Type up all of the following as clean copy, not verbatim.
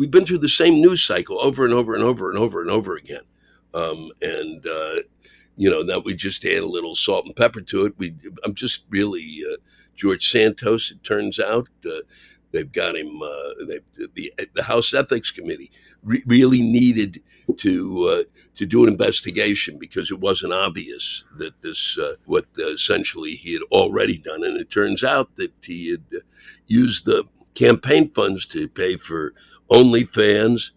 we've been through the same news cycle over and over and over and over and over again. Now we just add a little salt and pepper to it. I'm just really George Santos. It turns out they've got him. The House Ethics Committee really needed to do an investigation because it wasn't obvious that this what essentially he had already done, and it turns out that he had used the campaign funds to pay for OnlyFans,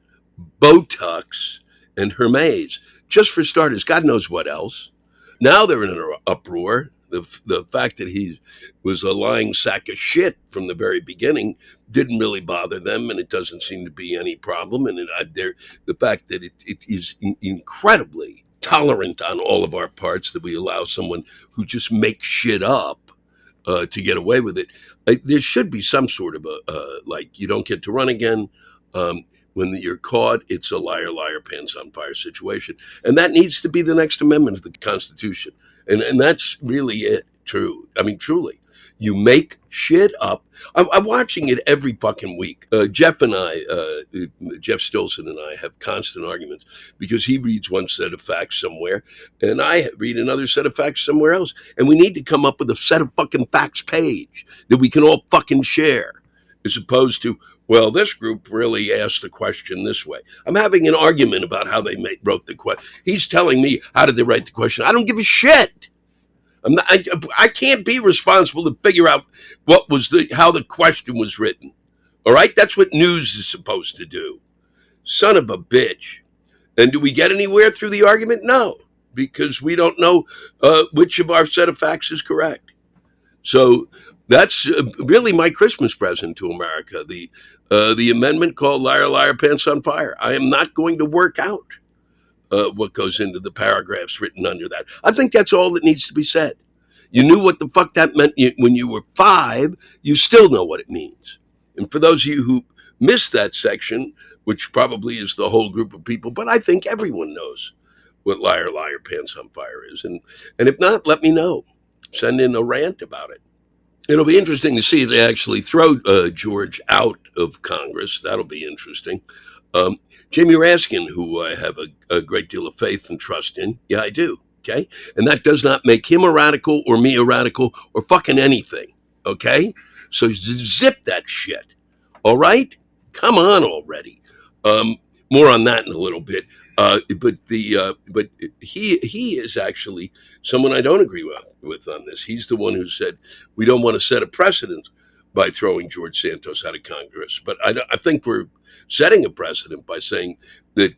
Botox, and Hermes, just for starters. God knows what else. Now they're in an uproar. The fact that he was a lying sack of shit from the very beginning didn't really bother them, and it doesn't seem to be any problem. And the fact that it is incredibly tolerant on all of our parts that we allow someone who just makes shit up to get away with it. There should be some sort of like you don't get to run again. When you're caught, it's a liar, liar, pants on fire situation. And that needs to be the next amendment of the Constitution. And that's really it, true. I mean, truly. You make shit up. I'm watching it every fucking week. Jeff Stilson and I have constant arguments because he reads one set of facts somewhere and I read another set of facts somewhere else. And we need to come up with a set of fucking facts page that we can all fucking share, as opposed to, well, this group really asked the question this way. I'm having an argument about how they wrote the question. He's telling me, how did they write the question? I don't give a shit. I can't be responsible to figure out how the question was written. All right? That's what news is supposed to do. Son of a bitch. And do we get anywhere through the argument? No, because we don't know which of our set of facts is correct. So that's really my Christmas present to America. The amendment called Liar, Liar, Pants on Fire. I am not going to work out what goes into the paragraphs written under that. I think that's all that needs to be said. You knew what the fuck that meant when you were 5. You still know what it means. And for those of you who missed that section, which probably is the whole group of people, but I think everyone knows what Liar, Liar, Pants on Fire is. And if not, let me know. Send in a rant about it. It'll be interesting to see if they actually throw George out of Congress. That'll be interesting. Jamie Raskin, who I have a great deal of faith and trust in. Yeah, I do. Okay. And that does not make him a radical or me a radical or fucking anything. Okay. So zip that shit. All right. Come on already. More on that in a little bit. But he is actually someone I don't agree with on this. He's the one who said we don't want to set a precedent by throwing George Santos out of Congress. But I think we're setting a precedent by saying that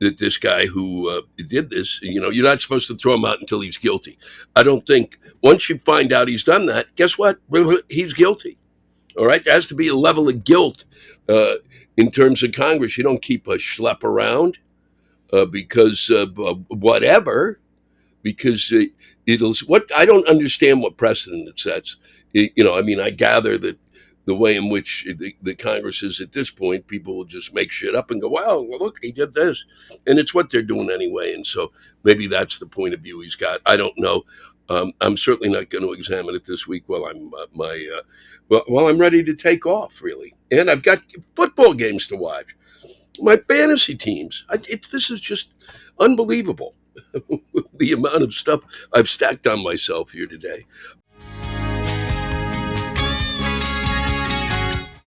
that this guy who did this, you're not supposed to throw him out until he's guilty. I don't think once you find out he's done that, guess what? He's guilty. All right. There has to be a level of guilt in terms of Congress. You don't keep a schlep around because whatever, because I don't understand what precedent it sets. I gather that the way in which the Congress is at this point, people will just make shit up and go, well, look, he did this. And it's what they're doing anyway. And so maybe that's the point of view he's got. I don't know. I'm certainly not going to examine it this week while I'm ready to take off, really. And I've got football games to watch. My fantasy teams. This is just unbelievable. The amount of stuff I've stacked on myself here today.